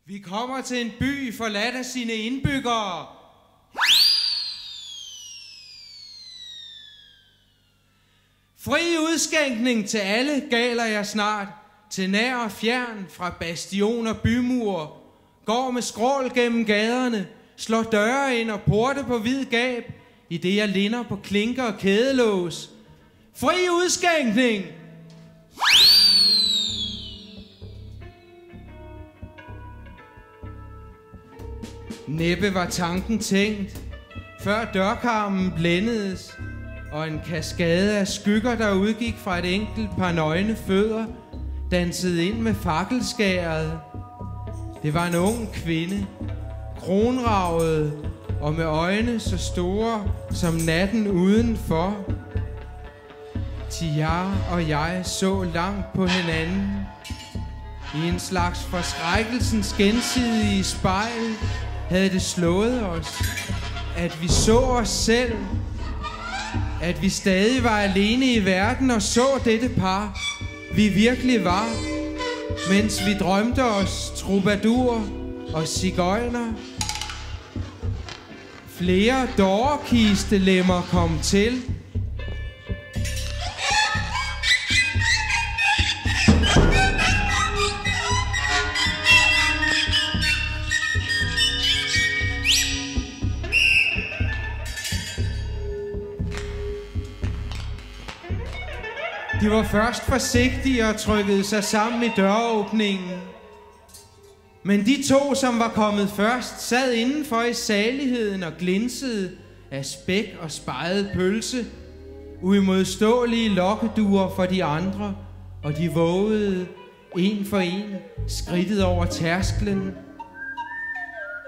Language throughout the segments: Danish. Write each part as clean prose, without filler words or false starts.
Vi kommer til en by forladt af sine indbyggere. Fri udskænkning til alle galer jeg snart, til nær og fjern fra bastion og bymur. Går med skrål gennem gaderne, slår døre ind og porte på vid gab, i det jeg linder på klinker og kædelås. Fri udskænkning! Næppe var tanken tænkt, før dørkarmen blændedes, og en kaskade af skygger, der udgik fra et enkelt par nøgne fødder, dansede ind med fakkelskæret. Det var en ung kvinde, kronraget og med øjne så store som natten udenfor. Tiar og jeg så langt på hinanden. I en slags forskrækkelsens gensidige spejl havde det slået os, at vi så os selv, at vi stadig var alene i verden og så dette par, vi virkelig var, mens vi drømte os troubadour og sigøjner. Flere dårekiste-lemmer kom til. De var først forsigtige og trykkede sig sammen i døråbningen. Men de to, som var kommet først, sad indenfor i saligheden og glinsede af spæk og speget pølse, uimodståelige lokkeduer for de andre, og de vågede en for en skridtet over tærsklen.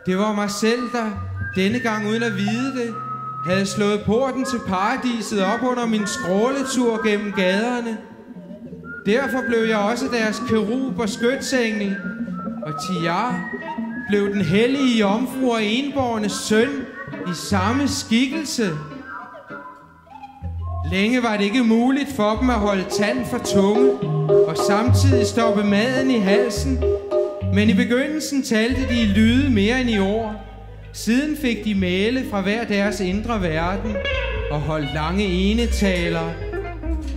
Det var mig selv, der denne gang uden at vide det, havde slået porten til paradiset op under min skråletur gennem gaderne. Derfor blev jeg også deres kerub og skytsengel, og Tiar blev den hellige jomfru og enbårne søn i samme skikkelse. Længe var det ikke muligt for dem at holde tand for tunge og samtidig stoppe maden i halsen, men i begyndelsen talte de i lyde mere end i ord. Siden fik de mæle fra hver deres indre verden og holdt lange enetaler,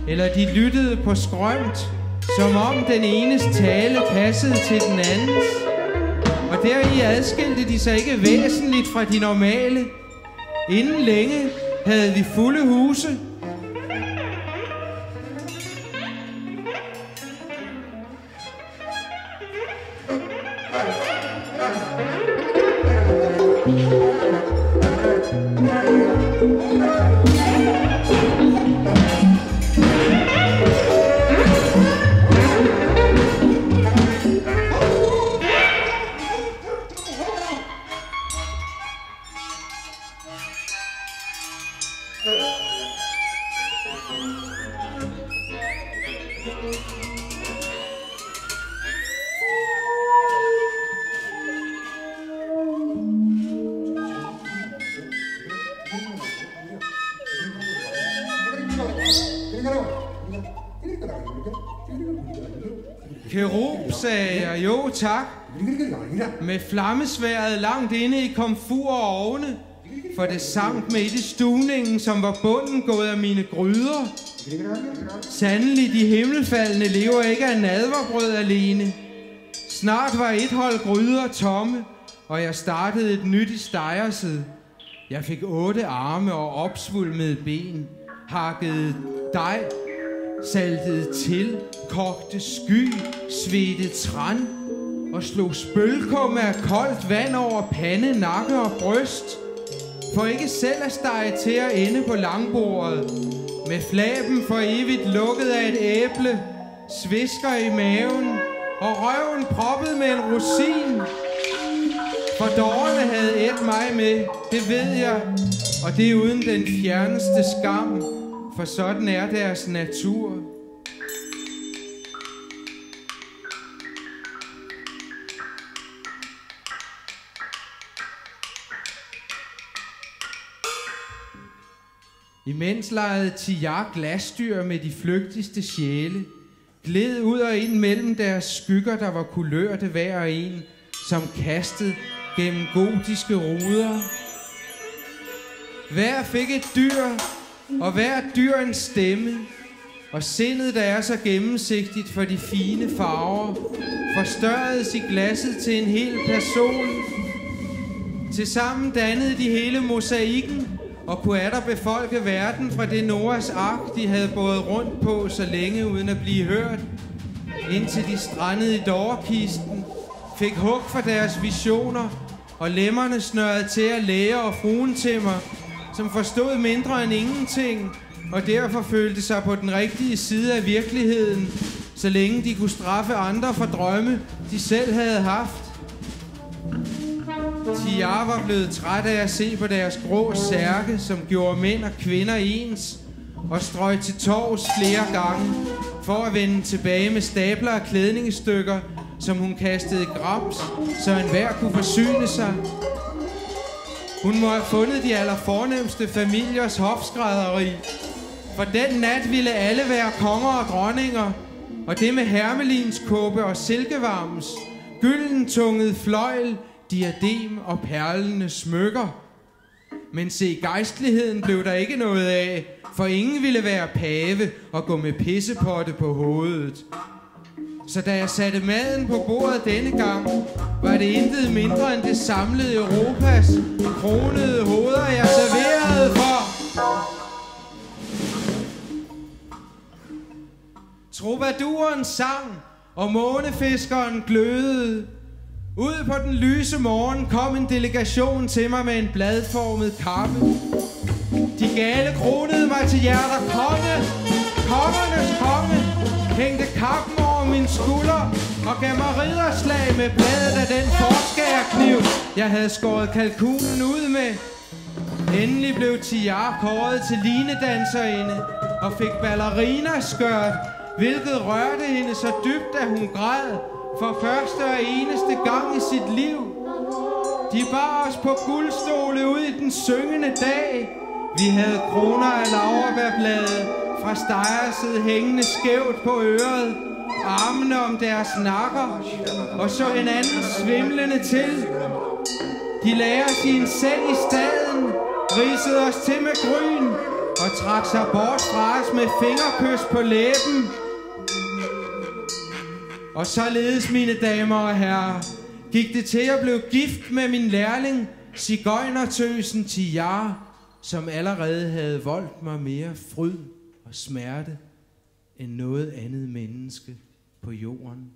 eller de lyttede på skrømt, som om den enes tale passede til den andens, og deri adskilte de sig ikke væsentligt fra de normale. Inden længe havde vi fulde huse. Kerub, sagde jeg, jo tak, med flammesværet langt inde i komfur og ovne, for det sank midt i stuningen, som var bunden gået af mine gryder. Sandelig, de himmelfaldende lever ikke af nadverbrød alene. Snart var et hold gryder tomme, og jeg startede et nyt i stegerset. Jeg fik 8 arme og opsvulmede ben, hakkede dej, saltede til, kogte sky, svedte tran og slog spølkumme af koldt vand over pande, nakke og bryst, for ikke selv at stege til at ende på langbordet, med flaben for evigt lukket af et æble, svisker i maven og røven proppet med en rosin. For dårerne havde ædt mig med, det ved jeg, og det er uden den fjerneste skam, for sådan er deres natur. Imens legede Tiar glasdyr med de flygtigste sjæle, gled ud og ind mellem deres skygger, der var kulørte hver og en, som kastet gennem gotiske ruder. Hver fik et dyr, og hver dyr en stemme, og sindet, der er så gennemsigtigt for de fine farver, forstørredes i glasset til en hel person. Tilsammen dannede de hele mosaikken, og kunne atter befolke verden fra det Noahs ark, de havde båret rundt på så længe uden at blive hørt, indtil de strandede i dårekisten, fik hug for deres visioner, og lemmerne snørede til at læger og fruentimmer, som forstod mindre end ingenting, og derfor følte sig på den rigtige side af virkeligheden, så længe de kunne straffe andre for drømme, de selv havde haft. Tiar var blevet træt af at se på deres grå særke, som gjorde mænd og kvinder ens, og strøg til torvs flere gange, for at vende tilbage med stabler af klædningsstykker, som hun kastede i grams, så enhver kunne forsyne sig. Hun må have fundet de allerfornemste familiers hofskrædderi, for den nat ville alle være konger og dronninger, og det med hermelinskåbe og silkevarms, gyldentunget fløjl, diadem og perlende smykker. Men se, gejstligheden blev der ikke noget af, for ingen ville være pave og gå med pissepotte på hovedet. Så da jeg satte maden på bordet denne gang, var det intet mindre end det samlede Europas kronede hoveder, jeg serverede for. Troubadouren sang, og månefiskeren glødede. Ude på den lyse morgen kom en delegation til mig med en bladformet kappe. De gale kronede mig til hjerter. Konge, kongernes konge, hængte kappen over min skulder og gav mig ridderslag med bladet af den forskærkniv, jeg havde skåret kalkunen ud med. Endelig blev Tiar kåret til linedanserinde og fik ballerinaskørt, hvilket rørte hende så dybt, at hun græd for første og eneste gang i sit liv. De bar os på guldstole ud i den syngende dag. Vi havde kroner af laurbærblade fra stejerset hængende skævt på øret, armene om deres nakker, og så en anden svimlende til. De lagde os i en seng i staden, ridsede os til med gryn og trak sig bort fra os med fingerkys på læben. Og således, mine damer og herrer, gik det til at blive gift med min lærling, sigøjnertøsen Tiar, som allerede havde voldt mig mere fryd og smerte end noget andet menneske på jorden.